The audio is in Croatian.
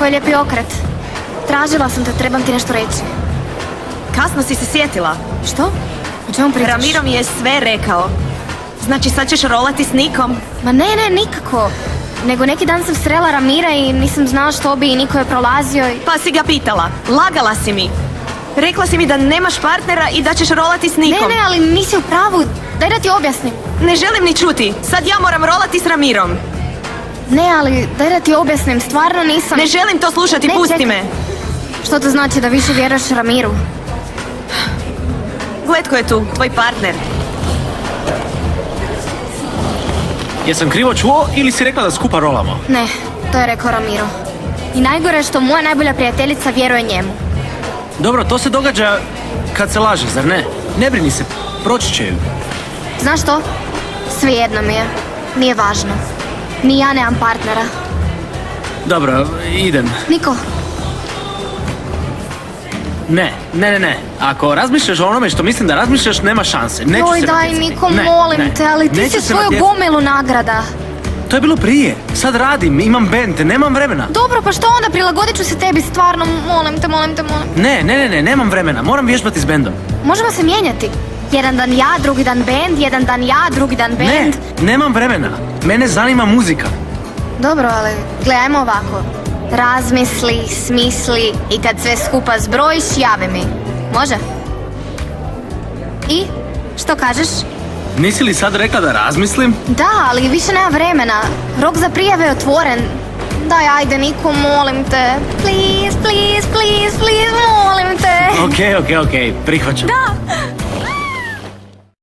Koji lijepi okret. Tražila sam te, trebam ti nešto reći. Kasno si se sjetila. Što? O čemu pričaš? Ramiro mi je sve rekao. Znači sad ćeš rolati s Nikom? Ma ne, nikako. Nego neki dan sam srela Ramira i nisam znala što bi i Niko je prolazio i... Pa si ga pitala. Lagala si mi. Rekla si mi da nemaš partnera i da ćeš rolati s Nikom. Ne, ali nisi u pravu. Daj da ti objasnim. Ne želim ni čuti. Sad ja moram rolati s Ramirom. Ne, ali daj da ti objasnim. Stvarno nisam... Ne želim to slušati, Ne, pusti čekaj. me. Što to znači da više vjeruješ Ramiru? Gletko je tu, tvoj partner. Jesam krivo čuo ili si rekla da skupa rolamo? Ne, to je rekao Ramiro. I najgore je što moja najbolja prijateljica vjeruje njemu. Dobro, to se događa kad se laže, zar ne? Ne brini se, proći će ju. Znaš što? Svejedno mi je. Nije važno. Ni ja nemam partnera. Dobro, idem. Niko, Ne. Ako razmišljaš o onome što mislim da razmišljaš, nema šanse. Neću joj se daj natjecati. Niko, Ne, molim ne. te, ali ti Neću si se svoju natjecati. gomilu nagrada. To je bilo prije. Sad radim, imam band, nemam vremena. Dobro, pa što onda? Prilagodit ću se tebi, stvarno, molim te. Ne, nemam vremena. Moram vježbati s bendom. Možemo se mijenjati. Jedan dan ja, drugi dan band, jedan dan ja, drugi dan band. Ne, nemam vremena. Mene zanima muzika. Dobro, ali gledajmo ovako. Razmisli, smisli i kad sve skupa zbrojiš, javi mi. Može? I? Što kažeš? Nisi li sad rekla da razmislim? Da, ali više nema vremena. Rok za prijave je otvoren. Daj, ajde, Niko, molim te. Please, molim te. Okej, prihvaćam. Da.